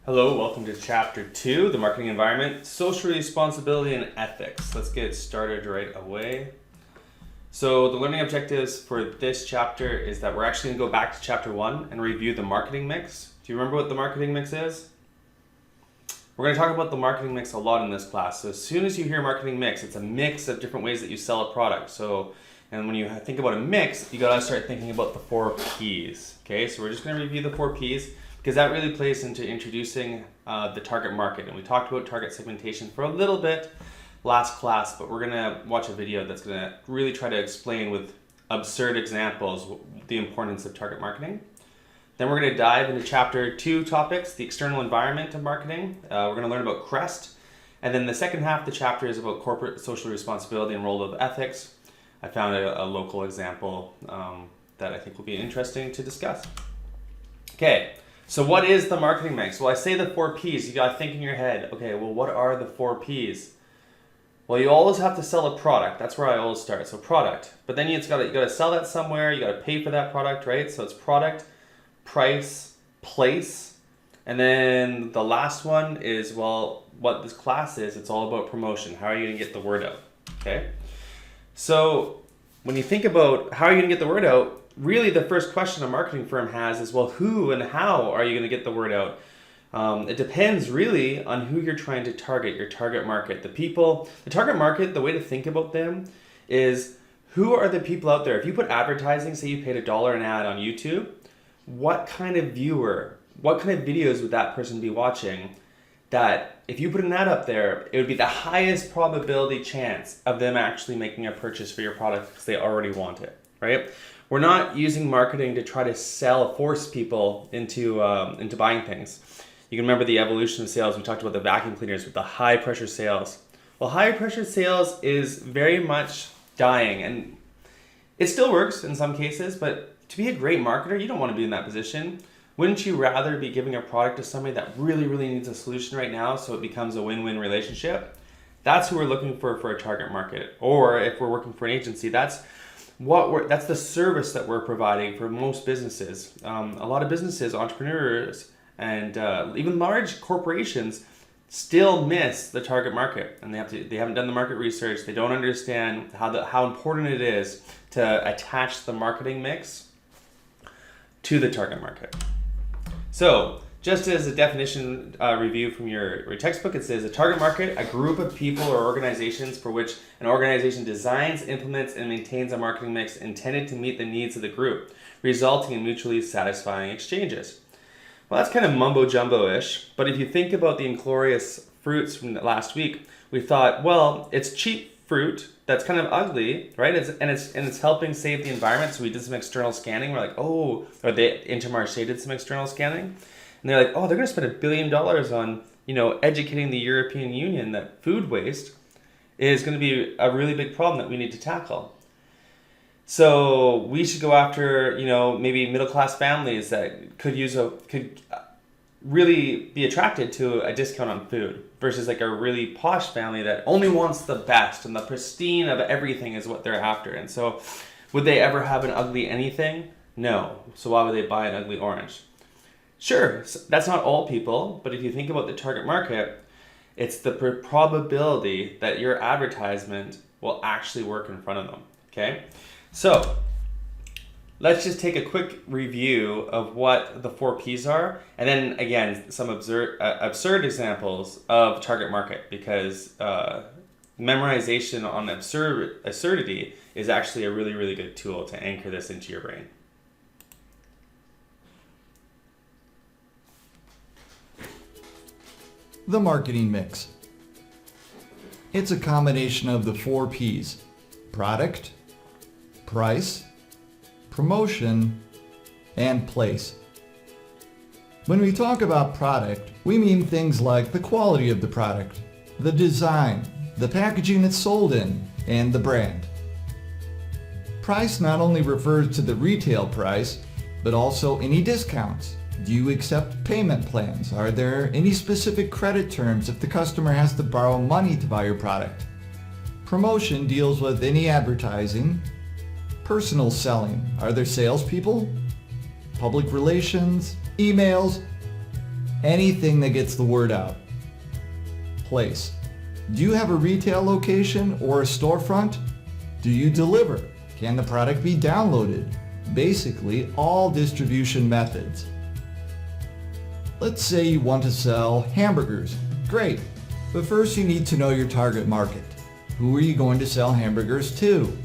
Hello, welcome to Chapter 2, the Marketing Environment, Social Responsibility and Ethics. Let's get started right away. So the learning objectives for this chapter is that we're actually going to go back to Chapter 1 and review the marketing mix. Do you remember what the marketing mix is? We're going to talk about the marketing mix a lot in this class. So as soon as you hear marketing mix, it's a mix of different ways that you sell a product. And when you think about a mix, you got to start thinking about the 4 Ps. Okay, so we're just going to review the 4 Ps. Because that really plays into introducing the target market. And we talked about target segmentation for a little bit last class, but we're gonna watch a video that's gonna really try to explain with absurd examples the importance of target marketing. Then we're gonna dive into Chapter 2 topics, the external environment of marketing. We're gonna learn about CREST. And then the second half of the chapter is about corporate social responsibility and role of ethics. I found a local example that I think will be interesting to discuss. Okay. So what is the marketing mix? Well, I say the 4 Ps. You got to think in your head, okay, well, what are the 4 Ps? Well, you always have to sell a product. That's where I always start. So product. But then you got to sell that somewhere. You got to pay for that product, right? So it's product, price, place. And then the last one is, well, what this class is, it's all about promotion. How are you going to get the word out? Okay? So when you think about how are you going to get the word out, really the first question a marketing firm has is, well, who and how are you going to get the word out? It depends really on who you're trying to target, your target market. The target market, the way to think about them is who are the people out there? If you put advertising, say you paid $1 an ad on YouTube, what kind of viewer, what kind of videos would that person be watching? That if you put an ad up there, it would be the highest probability chance of them actually making a purchase for your product because they already want it, right? We're not using marketing to try to force people into buying things. You can remember the evolution of sales. We talked about the vacuum cleaners with the high pressure sales. Well, high pressure sales is very much dying, and it still works in some cases, but to be a great marketer, you don't want to be in that position. Wouldn't you rather be giving a product to somebody that really, really needs a solution right now so it becomes a win-win relationship? That's who we're looking for a target market. Or if we're working for an agency, that's the service that we're providing for most businesses. A lot of businesses, entrepreneurs, and even large corporations still miss the target market, and they haven't done the market research. They don't understand how important it is to attach the marketing mix to the target market. So, just as a definition review from your textbook, it says a target market, a group of people or organizations for which an organization designs, implements, and maintains a marketing mix intended to meet the needs of the group, resulting in mutually satisfying exchanges. Well, that's kind of mumbo-jumbo-ish, but if you think about the inglorious fruits from last week, we thought, well, it's cheap fruit that's kind of ugly, right? It's helping save the environment, so we did some external scanning. We're like, or Intermarché did some external scanning. And they're like, oh, they're going to spend $1 billion on, educating the European Union that food waste is going to be a really big problem that we need to tackle. So we should go after, maybe middle-class families that could really be attracted to a discount on food versus like a really posh family that only wants the best and the pristine of everything is what they're after. And so would they ever have an ugly anything? No. So why would they buy an ugly orange? Sure, that's not all people, but if you think about the target market, it's the probability that your advertisement will actually work in front of them, okay? So, let's just take a quick review of what the 4 Ps are, and then, again, some absurd examples of target market, because memorization on absurdity is actually a really, really good tool to anchor this into your brain. The marketing mix. It's a combination of the 4 Ps: product, price, promotion, and place. When we talk about product, we mean things like the quality of the product, the design, the packaging it's sold in, and the brand. Price not only refers to the retail price, but also any discounts. Do you accept payment plans? Are there any specific credit terms if the customer has to borrow money to buy your product? Promotion deals with any advertising. Personal selling. Are there salespeople? Public relations? Emails? Anything that gets the word out. Place. Do you have a retail location or a storefront? Do you deliver? Can the product be downloaded? Basically, all distribution methods. Let's say you want to sell hamburgers. Great, but first you need to know your target market. Who are you going to sell hamburgers to?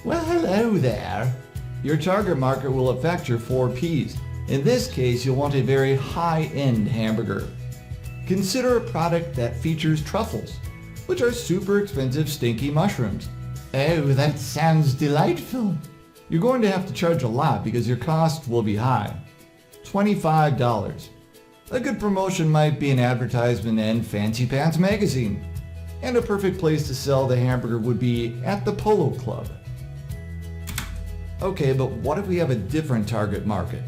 Well, hello there. Your target market will affect your 4 Ps. In this case, you'll want a very high-end hamburger. Consider a product that features truffles, which are super expensive stinky mushrooms. Oh, that sounds delightful. You're going to have to charge a lot because your cost will be high. $25. A good promotion might be an advertisement in Fancy Pants magazine. And a perfect place to sell the hamburger would be at the Polo Club. Okay, but what if we have a different target market?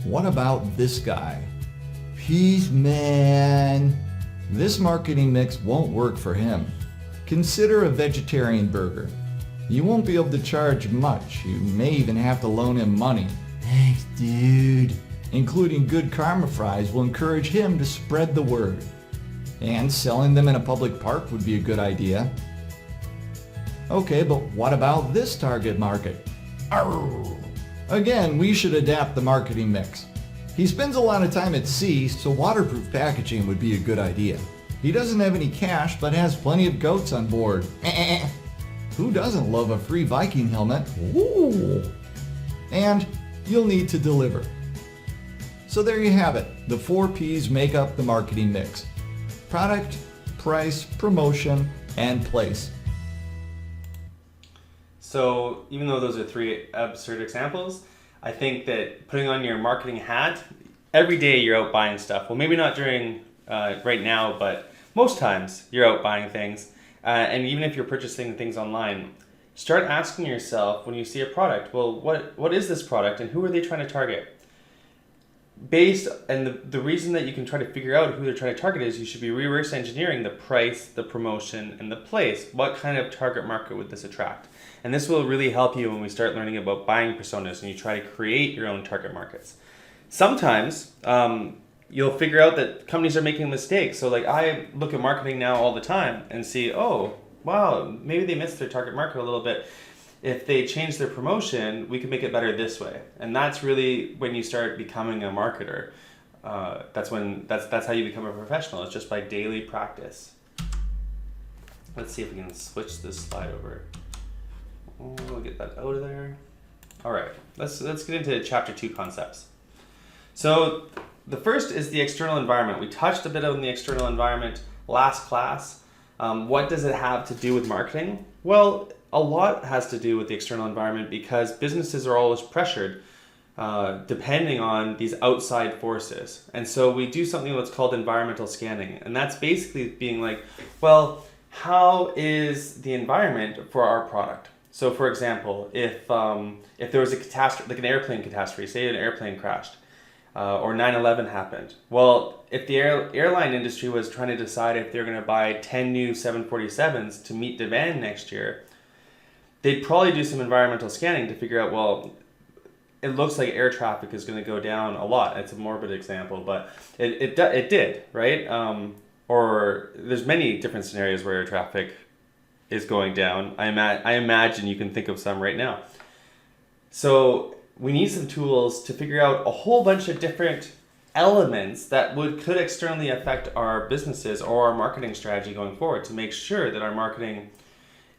What about this guy? Peace man. This marketing mix won't work for him. Consider a vegetarian burger. You won't be able to charge much. You may even have to loan him money. Thanks, dude. Including good karma fries will encourage him to spread the word. And selling them in a public park would be a good idea. Okay, but what about this target market? Arr! Again, we should adapt the marketing mix. He spends a lot of time at sea, so waterproof packaging would be a good idea. He doesn't have any cash, but has plenty of goats on board. Who doesn't love a free Viking helmet? Ooh. And you'll need to deliver. So there you have it. The 4 Ps make up the marketing mix. Product, price, promotion, and place. So even though those are 3 absurd examples, I think that putting on your marketing hat, every day you're out buying stuff. Well, maybe not during right now, but most times you're out buying things. And even if you're purchasing things online, start asking yourself when you see a product, well, what is this product and who are they trying to target? The reason that you can try to figure out who they're trying to target is you should be reverse engineering the price, the promotion, and the place. What kind of target market would this attract? And this will really help you when we start learning about buying personas and you try to create your own target markets. Sometimes you'll figure out that companies are making mistakes. So like I look at marketing now all the time and see, oh, wow, maybe they missed their target market a little bit. If they change their promotion, we can make it better this way. And that's really when you start becoming a marketer. That's how you become a professional. It's just by daily practice. Let's see if we can switch this slide over. We'll get that out of there. All right, let's get into chapter 2 concepts. So the first is the external environment. We touched a bit on the external environment last class. What does it have to do with marketing? Well, a lot has to do with the external environment because businesses are always pressured depending on these outside forces. And so we do something that's called environmental scanning. And that's basically being like, well, how is the environment for our product? So for example, if there was a catastrophe, like an airplane catastrophe, say an airplane crashed, or 9/11 happened. Well, if the airline industry was trying to decide if they're going to buy 10 new 747s to meet demand next year, they'd probably do some environmental scanning to figure out, well, it looks like air traffic is going to go down a lot. It's a morbid example, but it did, right? Or there's many different scenarios where air traffic is going down. I imagine you can think of some right now. So we need some tools to figure out a whole bunch of different elements that could externally affect our businesses or our marketing strategy going forward to make sure that our marketing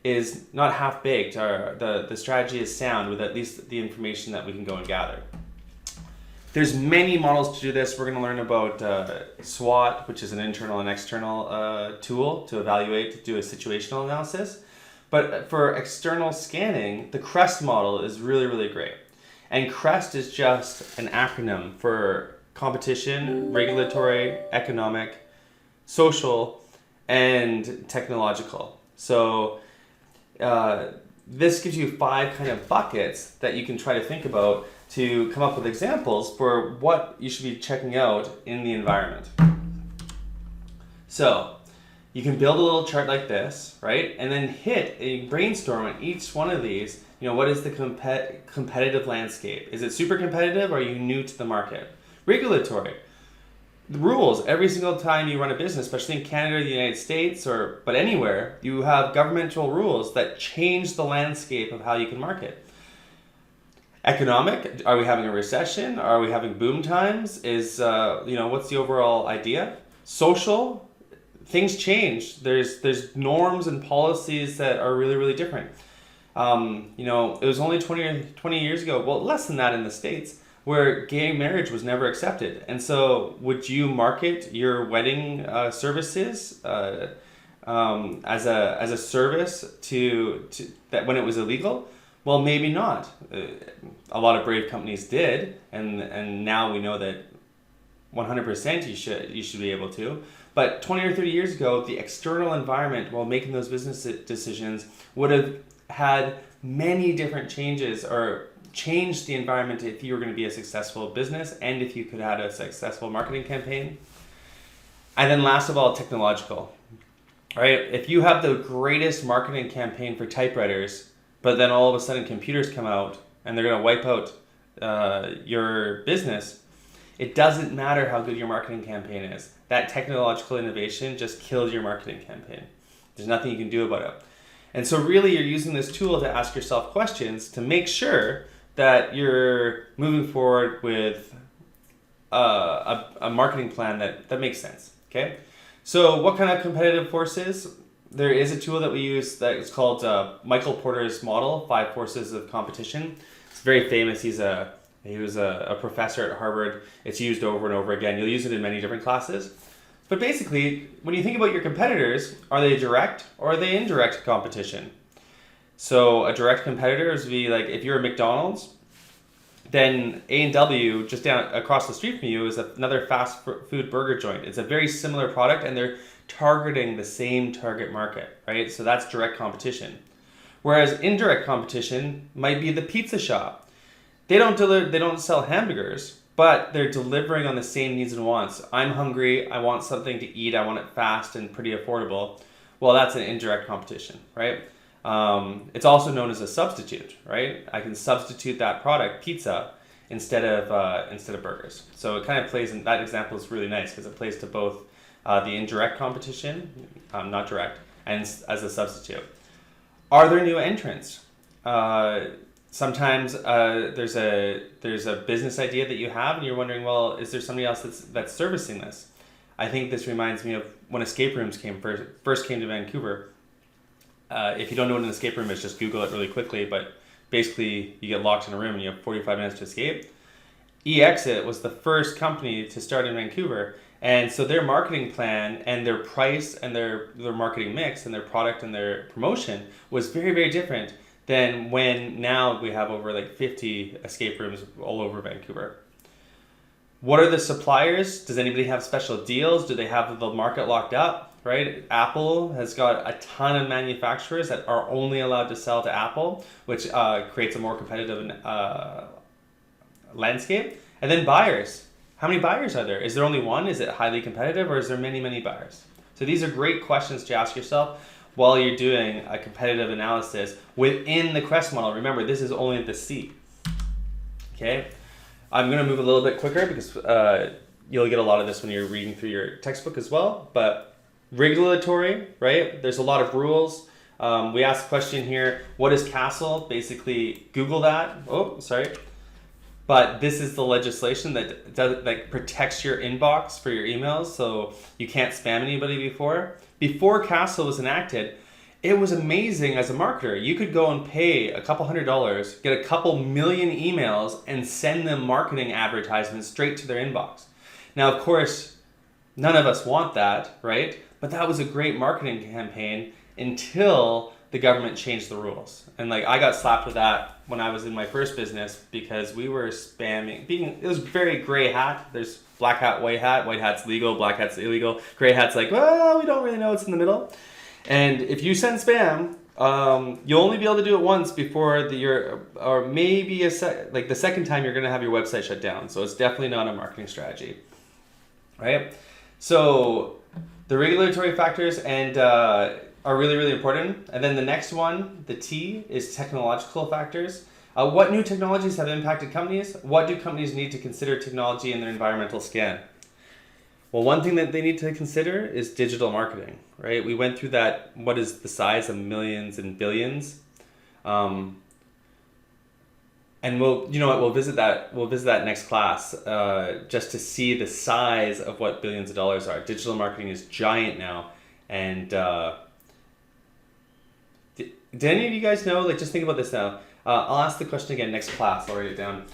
is not half-baked, or the strategy is sound with at least the information that we can go and gather. There's many models to do this. We're going to learn about SWOT, which is an internal and external tool to evaluate, to do a situational analysis. But for external scanning, the CREST model is really, really great. And CREST is just an acronym for competition, regulatory, economic, social, and technological. So this gives you 5 kind of buckets that you can try to think about to come up with examples for what you should be checking out in the environment. So you can build a little chart like this, right? And then hit a brainstorm on each one of these. You know, what is the competitive landscape? Is it super competitive or are you new to the market? Regulatory. the rules every single time you run a business, especially in Canada, the United States, but anywhere, you have governmental rules that change the landscape of how you can market. Economic, are we having a recession? Are we having boom times? What's the overall idea? Social, things change. There's norms and policies that are really, really different. It was only 20 years ago, well, less than that in the States, where gay marriage was never accepted. And so would you market your wedding services as a service to that when it was illegal? Well, maybe not. A lot of brave companies did, and now we know that 100% you should be able to. But 20 or 30 years ago, the external environment while making those business decisions would have had many different changes or changed the environment if you were going to be a successful business and if you could have had a successful marketing campaign. And then last of all, technological. Right? If you have the greatest marketing campaign for typewriters, but then all of a sudden computers come out and they're going to wipe out your business, it doesn't matter how good your marketing campaign is. That technological innovation just killed your marketing campaign. There's nothing you can do about it. And so really you're using this tool to ask yourself questions to make sure that you're moving forward with a marketing plan that makes sense. Okay? So what kind of competitive forces? There is a tool that we use that is called Michael Porter's model, 5 Forces of Competition. It's very famous. He was a professor at Harvard. It's used over and over again. You'll use it in many different classes. But basically, when you think about your competitors, are they direct or are they indirect competition? So a direct competitor is be like if you're a McDonald's, then A&W just down across the street from you is another fast food burger joint. It's a very similar product and they're targeting the same target market, right? So that's direct competition. Whereas indirect competition might be the pizza shop. They don't sell hamburgers, but they're delivering on the same needs and wants. I'm hungry, I want something to eat, I want it fast and pretty affordable. Well, that's an indirect competition, right? It's also known as a substitute, right? I can substitute that product, pizza, instead of burgers. So it kind of plays in that example is really nice because it plays to both the indirect competition, not direct, and as a substitute. Are there new entrants? Sometimes there's a business idea that you have and you're wondering, well, is there somebody else that's servicing this? I think this reminds me of when escape rooms first came to Vancouver. If you don't know what an escape room is, just Google it really quickly. But basically, you get locked in a room and you have 45 minutes to escape. eXit was the first company to start in Vancouver. And so their marketing plan and their price and their marketing mix and their product and their promotion was very, very different than when now we have over like 50 escape rooms all over Vancouver. What are the suppliers? Does anybody have special deals? Do they have the market locked up? Right? Apple has got a ton of manufacturers that are only allowed to sell to Apple, which creates a more competitive landscape. And then buyers. How many buyers are there? Is there only one? Is it highly competitive or is there many, many buyers? So these are great questions to ask yourself while you're doing a competitive analysis within the CREST model. Remember, this is only the C. Okay? I'm going to move a little bit quicker because you'll get a lot of this when you're reading through your textbook as well. But regulatory, right? There's a lot of rules. We asked a question here, what is CASL? Basically, Google that. Oh, sorry. But this is the legislation that protects your inbox for your emails, so you can't spam anybody before. Before CASL was enacted, it was amazing as a marketer. You could go and pay a couple $100, get a couple million emails, and send them marketing advertisements straight to their inbox. Now, of course, none of us want that, right? But that was a great marketing campaign until the government changed the rules. And I got slapped with that when I was in my first business because we were spamming. It was very gray hat. There's black hat, white hat. White hat's legal, black hat's illegal. Gray hat's well, we don't really know what's in the middle. And if you send spam, you'll only be able to do it once before the year, or maybe the second time you're going to have your website shut down. So it's definitely not a marketing strategy, right? So the regulatory factors are really, really important. And then the next one, the T, is technological factors. What new technologies have impacted companies? What do companies need to consider technology in their environmental scan? Well, one thing that they need to consider is digital marketing, right? We went through that, what is the size of millions and billions? And we'll visit that next class, just to see the size of what billions of dollars are. Digital marketing is giant now. And did any of you guys know, like, just think about this now. I'll ask the question again next class, I'll write it down.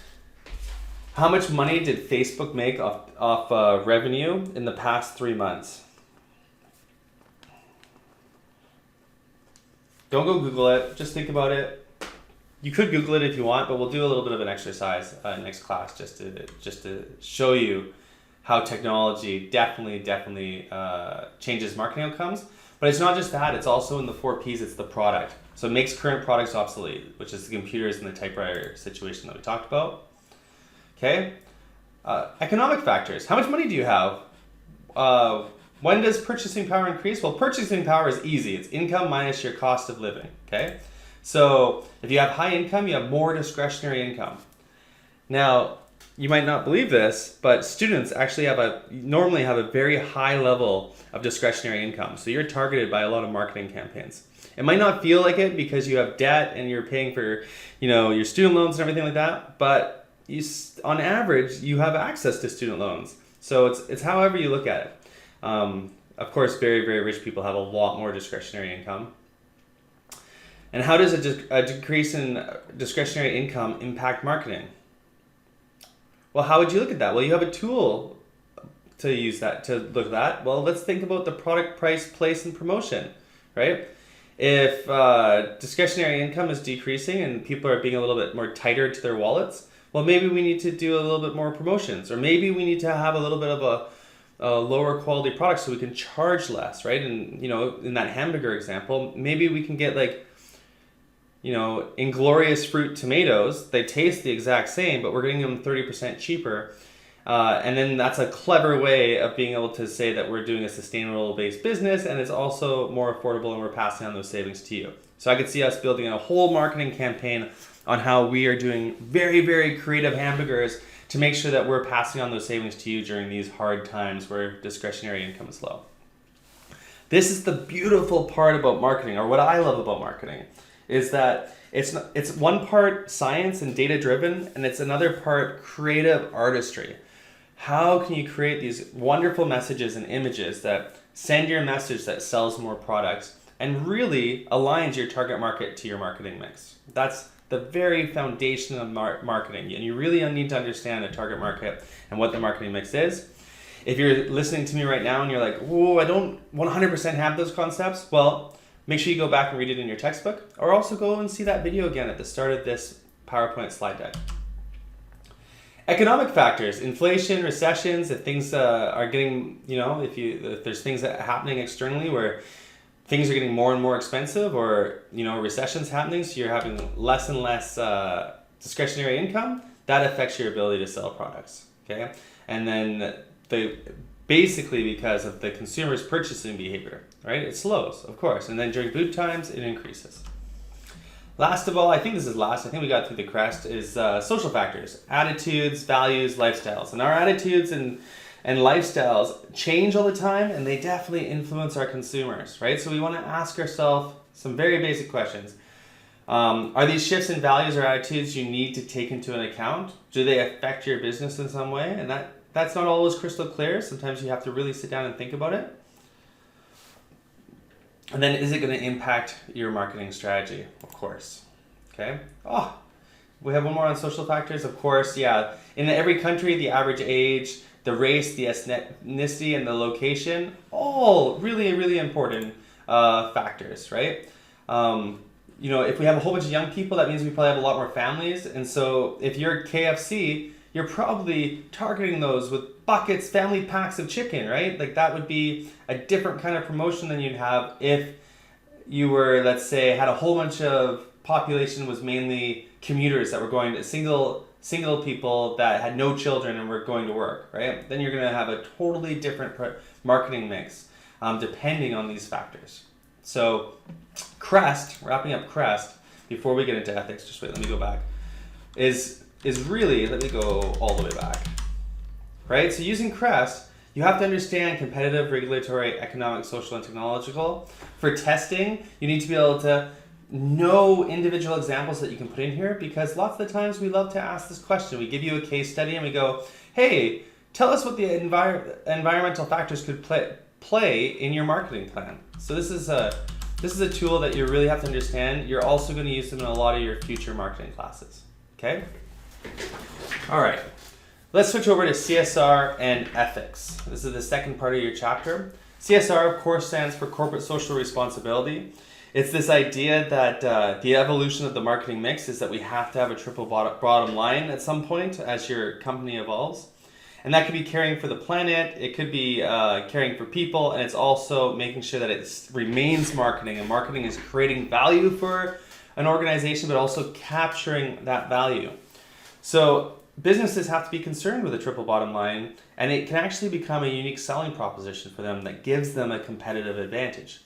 How much money did Facebook make off revenue in the past 3 months? Don't go Google it, just think about it. You could Google it if you want, but we'll do a little bit of an exercise next class just to show you how technology definitely changes marketing outcomes. But it's not just that, it's also in the 4 Ps, it's the product. So it makes current products obsolete, which is the computers and the typewriter situation that we talked about. Okay, economic factors. How much money do you have? When does purchasing power increase? Well, purchasing power is easy. It's income minus your cost of living, okay? So if you have high income, you have more discretionary income. Now, you might not believe this, but students actually normally have a very high level of discretionary income. So you're targeted by a lot of marketing campaigns. It might not feel like it because you have debt and you're paying for, your student loans and everything like that, but on average, you have access to student loans. So it's however you look at it. Of course, very, very rich people have a lot more discretionary income. And how does a decrease in discretionary income impact marketing? Well, how would you look at that? Well, you have a tool to use that, to look at that. Well, let's think about the product, price, place, and promotion, right? If discretionary income is decreasing and people are being a little bit more tighter to their wallets, well, maybe we need to do a little bit more promotions, or maybe we need to have a little bit of a lower quality product so we can charge less, right? And, in that hamburger example, maybe we can get Inglorious fruit tomatoes. They taste the exact same, but we're getting them 30% cheaper. And then that's a clever way of being able to say that we're doing a sustainable based business and it's also more affordable and we're passing on those savings to you. So I could see us building a whole marketing campaign on how we are doing very, very creative hamburgers to make sure that we're passing on those savings to you during these hard times where discretionary income is low. This is the beautiful part about marketing, or what I love about marketing, is that it's one part science and data driven, and it's another part creative artistry. How can you create these wonderful messages and images that send your message that sells more products and really aligns your target market to your marketing mix? That's the very foundation of marketing, and you really need to understand the target market and what the marketing mix is. If you're listening to me right now and you're like, whoa, I don't 100% have those concepts, well, make sure you go back and read it in your textbook, or also go and see that video again at the start of this PowerPoint slide deck. Economic factors, inflation, recessions, if things are getting, if there's things that are happening externally where things are getting more and more expensive, or recession's happening, so you're having less and less discretionary income, that affects your ability to sell products, okay? And then basically because of the consumer's purchasing behavior, right? It slows, of course, and then during boom times, it increases. Last of all, I think we got through the CREST, is social factors, attitudes, values, lifestyles. And our attitudes and lifestyles change all the time, and they definitely influence our consumers, right? So we want to ask ourselves some very basic questions. Are these shifts in values or attitudes you need to take into an account? Do they affect your business in some way? And that's not always crystal clear. Sometimes you have to really sit down and think about it. And then is it going to impact your marketing strategy? Of course. Okay. We have one more on social factors. Of course, yeah. In every country, the average age, the race, the ethnicity, and the location, all really, really important factors, right? If we have a whole bunch of young people, that means we probably have a lot more families. And so if you're KFC, you're probably targeting those with buckets, family packs of chicken, right? Like that would be a different kind of promotion than you'd have if you were, let's say, had a whole bunch of population was mainly commuters that were going to single people that had no children and were going to work, right? Then you're going to have a totally different marketing mix depending on these factors. So CREST, wrapping up CREST, before we get into ethics, just wait, let me go back, is really, let me go all the way back, right? So using CREST, You have to understand competitive, regulatory, economic, social, and technological. For testing, you need to be able to know individual examples that you can put in here, because lots of the times we love to ask this question. We give you a case study and we go, hey, tell us what the environmental factors could play in your marketing plan. So this is a tool that you really have to understand. You're also going to use them in a lot of your future marketing classes. Okay? All right. Let's switch over to CSR and ethics. This is the second part of your chapter. CSR, of course, stands for corporate social responsibility. It's this idea that the evolution of the marketing mix is that we have to have a triple bottom line at some point as your company evolves. And that could be caring for the planet, it could be caring for people, and it's also making sure that it remains marketing. And marketing is creating value for an organization, but also capturing that value. So businesses have to be concerned with a triple bottom line, and it can actually become a unique selling proposition for them that gives them a competitive advantage.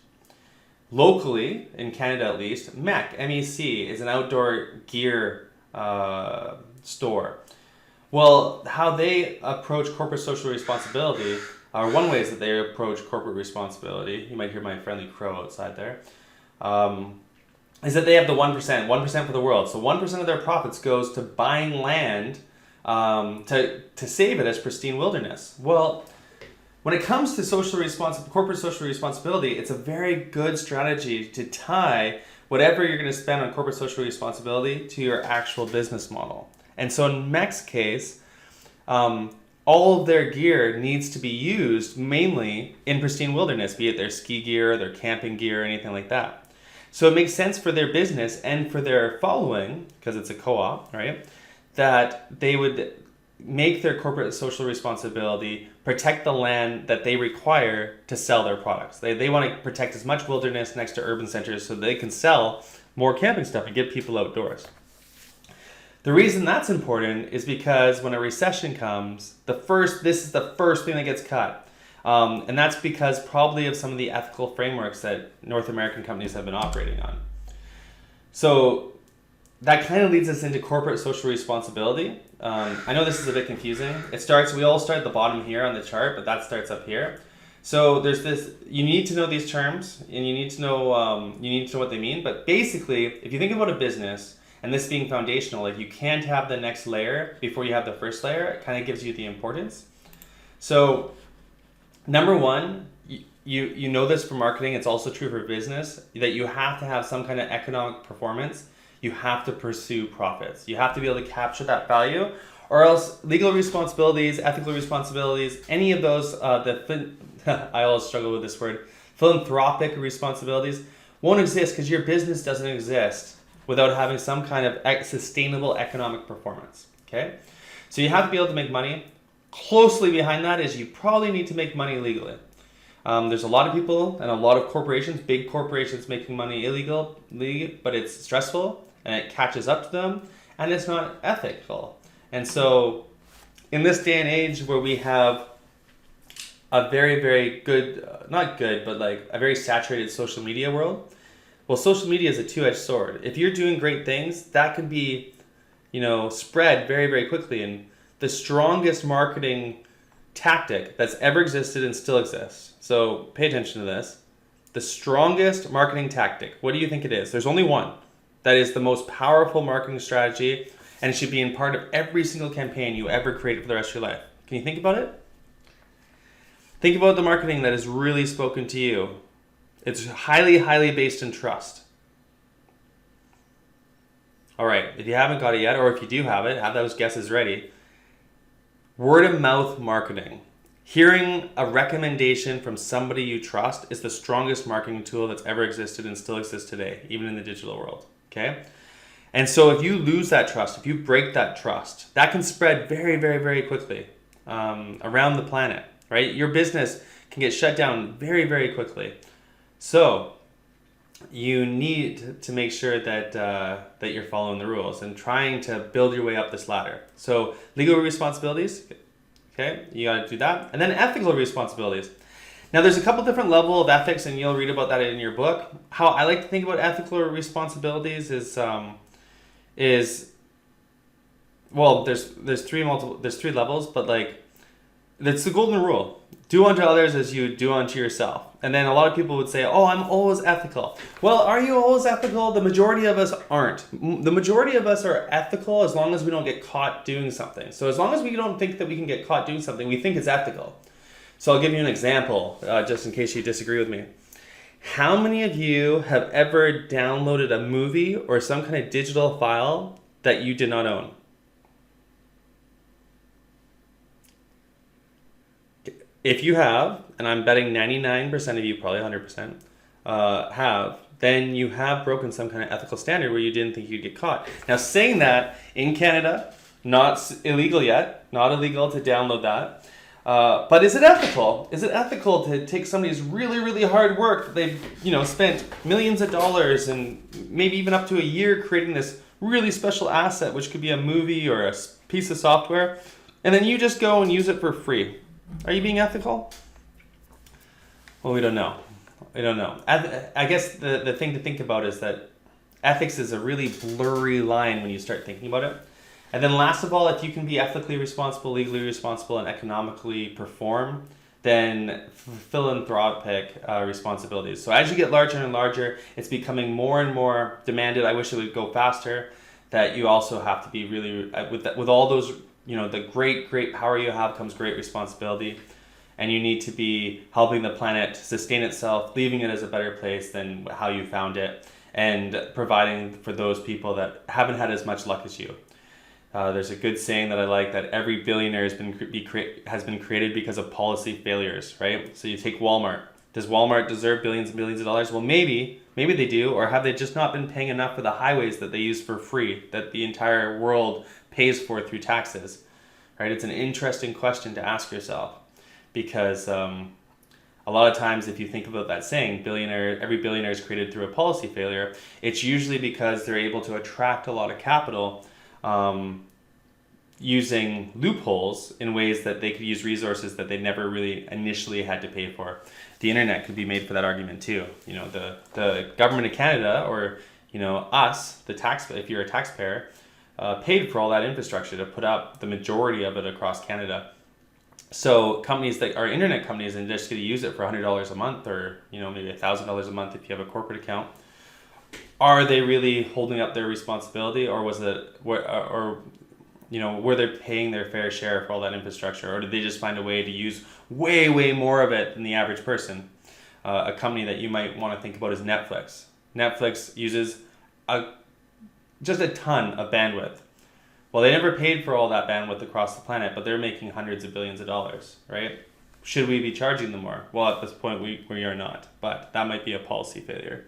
Locally, in Canada at least, MEC is an outdoor gear store. Well, how they approach corporate social responsibility, or one way is that they approach corporate responsibility, you might hear my friendly crow outside there, is that they have the 1% for the world. So 1% of their profits goes to buying land to save it as pristine wilderness. Well, when it comes to corporate social responsibility, it's a very good strategy to tie whatever you're going to spend on corporate social responsibility to your actual business model. And so in MEC's case, all of their gear needs to be used mainly in pristine wilderness, be it their ski gear, their camping gear, anything like that. So it makes sense for their business and for their following, because it's a co-op, right, that they would make their corporate social responsibility protect the land that they require to sell their products. They want to protect as much wilderness next to urban centers so they can sell more camping stuff and get people outdoors. The reason that's important is because when a recession comes, this is the first thing that gets cut. And that's because probably of some of the ethical frameworks that North American companies have been operating on. So that kind of leads us into corporate social responsibility. I know this is a bit confusing. We all start at the bottom here on the chart, but that starts up here. So there's this, you need to know these terms and you need to know what they mean. But basically, if you think about a business, and this being foundational, if you can't have the next layer before you have the first layer, it kind of gives you the importance. So number one, you know this for marketing, it's also true for business, that you have to have some kind of economic performance. You have to pursue profits. You have to be able to capture that value, or else legal responsibilities, ethical responsibilities, any of those, I always struggle with this word, philanthropic responsibilities won't exist because your business doesn't exist without having some kind of sustainable economic performance, okay? So you have to be able to make money. Closely behind that is you probably need to make money legally. There's a lot of people and a lot of corporations, big corporations making money illegally, but it's stressful and it catches up to them and it's not ethical. And so in this day and age where we have a very, very good, not good, but like a very saturated social media world, well, social media is a two-edged sword. If you're doing great things, that can be, spread very, very quickly. And the strongest marketing tactic that's ever existed and still exists. So pay attention to this. The strongest marketing tactic, what do you think it is? There's only one. That is the most powerful marketing strategy, and it should be in part of every single campaign you ever create for the rest of your life. Can you think about it? Think about the marketing that has really spoken to you. It's highly, highly based in trust. All right, if you haven't got it yet, or if you do have it, have those guesses ready. Word of mouth marketing. Hearing a recommendation from somebody you trust is the strongest marketing tool that's ever existed and still exists today, even in the digital world, okay? And so if you lose that trust, if you break that trust, that can spread very, very, very quickly around the planet, right? Your business can get shut down very, very quickly. So you need to make sure that that you're following the rules and trying to build your way up this ladder. So legal responsibilities, okay, you got to do that. And then ethical responsibilities. Now there's a couple different levels of ethics, and you'll read about that in your book. How I like to think about ethical responsibilities is well, there's three levels, but like it's the golden rule. Do unto others as you do unto yourself. And then a lot of people would say, oh, I'm always ethical. Well, are you always ethical? The majority of us aren't. The majority of us are ethical as long as we don't get caught doing something. So as long as we don't think that we can get caught doing something, we think it's ethical. So I'll give you an example, just in case you disagree with me. How many of you have ever downloaded a movie or some kind of digital file that you did not own? If you have, and I'm betting 99% of you, probably 100%, have, then you have broken some kind of ethical standard where you didn't think you'd get caught. Now, saying that, in Canada, not illegal yet, not illegal to download that, but is it ethical? Is it ethical to take somebody's really, really hard work that they've, spent millions of dollars and maybe even up to a year creating this really special asset, which could be a movie or a piece of software, and then you just go and use it for free? Are you being ethical? Well, we don't know. We don't know. I guess the thing to think about is that ethics is a really blurry line when you start thinking about it. And then last of all, if you can be ethically responsible, legally responsible, and economically perform, then philanthropic responsibilities. So as you get larger and larger, it's becoming more and more demanded. I wish it would go faster. That you also have to be really, with all those, the great power you have comes great responsibility. And you need to be helping the planet sustain itself, leaving it as a better place than how you found it, and providing for those people that haven't had as much luck as you. There's a good saying that I like, that every billionaire has been created because of policy failures, right? So you take Walmart. Does Walmart deserve billions and billions of dollars? Well, maybe they do, or have they just not been paying enough for the highways that they use for free, that the entire world pays for through taxes, right? It's an interesting question to ask yourself, because a lot of times if you think about that saying, every billionaire is created through a policy failure, it's usually because they're able to attract a lot of capital using loopholes in ways that they could use resources that they never really initially had to pay for. The internet could be made for that argument too. The government of Canada, or us, if you're a taxpayer, paid for all that infrastructure to put up the majority of it across Canada. So companies that are internet companies and just going to use it for $100 a month, or maybe $1,000 a month if you have a corporate account, are they really holding up their responsibility, or was it, were they paying their fair share for all that infrastructure, or did they just find a way to use way more of it than the average person? A company that you might want to think about is Netflix. Netflix uses just a ton of bandwidth. Well, they never paid for all that bandwidth across the planet, but they're making hundreds of billions of dollars, right? Should we be charging them more? Well, at this point, we are not, but that might be a policy failure.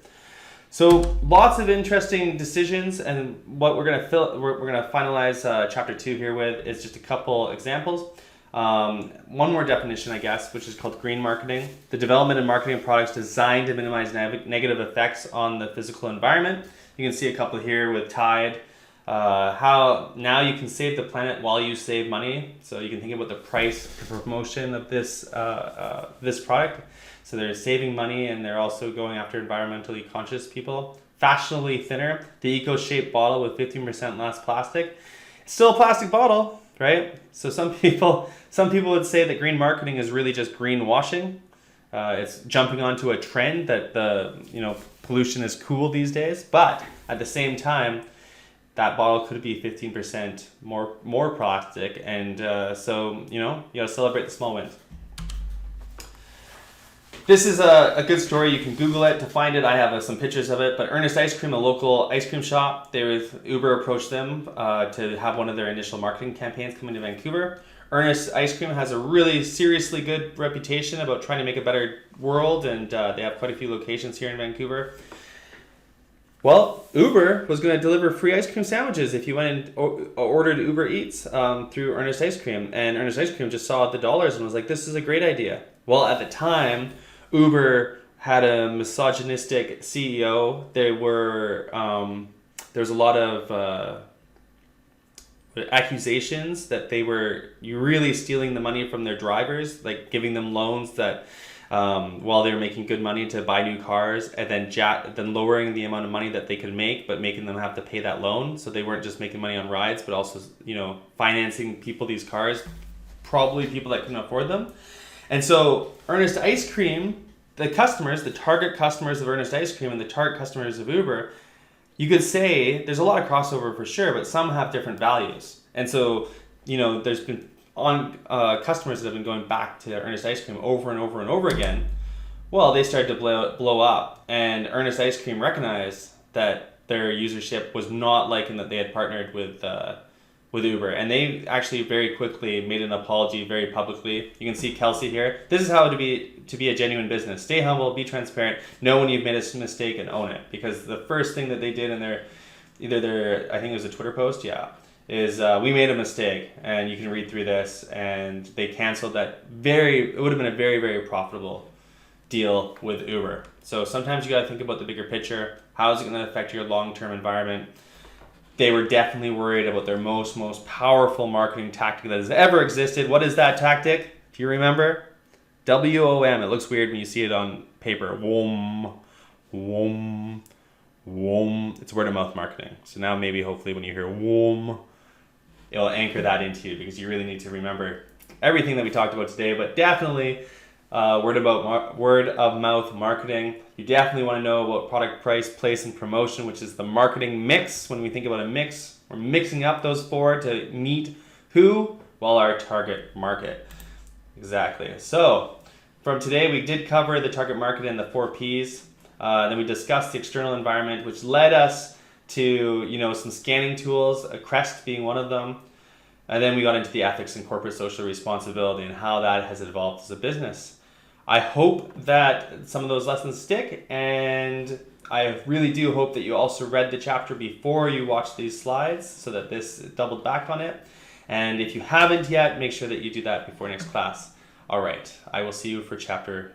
So lots of interesting decisions, and what we're gonna finalize chapter 2 here with is just a couple examples. One more definition, I guess, which is called green marketing: the development and marketing of products designed to minimize negative effects on the physical environment. You can see a couple here with Tide. How now you can save the planet while you save money. So you can think about the price per promotion of this product. So they're saving money, and they're also going after environmentally conscious people. Fashionably thinner, the eco-shaped bottle with 15% less plastic. It's still a plastic bottle, right? So some people would say that green marketing is really just greenwashing. It's jumping onto a trend that pollution is cool these days, but at the same time, that bottle could be 15% more plastic, and so you gotta celebrate the small wins. This is a good story. You can Google it to find it. I have some pictures of it. But Ernest Ice Cream, a local ice cream shop, Uber approached them to have one of their initial marketing campaigns coming to Vancouver. Ernest Ice Cream has a really seriously good reputation about trying to make a better world, and they have quite a few locations here in Vancouver. Well, Uber was going to deliver free ice cream sandwiches if you went and ordered Uber Eats through Ernest Ice Cream. And Ernest Ice Cream just saw the dollars and was like, this is a great idea. Well, at the time, Uber had a misogynistic CEO. There was a lot of accusations that they were really stealing the money from their drivers, like giving them loans that while they were making good money to buy new cars, and then lowering the amount of money that they could make, but making them have to pay that loan. So they weren't just making money on rides, but also financing people these cars, probably people that couldn't afford them. And so Ernest Ice Cream, the customers, the target customers of Ernest Ice Cream and the target customers of Uber, you could say there's a lot of crossover for sure, but some have different values. And so, there's been customers that have been going back to Ernest Ice Cream over and over and over again. Well, they started to blow up, and Ernest Ice Cream recognized that their usership was not liking that they had partnered with Uber, and they actually very quickly made an apology very publicly. You can see Kelsey here. This is how to be a genuine business. Stay humble, be transparent, know when you've made a mistake, and own it. Because the first thing that they did in I think it was a Twitter post, is we made a mistake, and you can read through this, and they canceled that. It would have been a very, very profitable deal with Uber. So sometimes you got to think about the bigger picture. How is it going to affect your long-term environment? They were definitely worried about their most powerful marketing tactic that has ever existed. What is that tactic? Do you remember? WOM. It looks weird when you see it on paper. WOM. WOM. WOM. It's word of mouth marketing. So now maybe hopefully when you hear WOM, it'll anchor that into you, because you really need to remember everything that we talked about today. But definitely word of mouth marketing. You definitely want to know about product, price, place, and promotion, which is the marketing mix. When we think about a mix, we're mixing up those four to meet who? Well, our target market. Exactly. So from today, we did cover the target market and the 4 Ps. Then we discussed the external environment, which led us to some scanning tools, CREST being one of them. And then we got into the ethics and corporate social responsibility and how that has evolved as a business. I hope that some of those lessons stick, and I really do hope that you also read the chapter before you watch these slides, so that this doubled back on it. And if you haven't yet, make sure that you do that before next class. All right, I will see you for chapter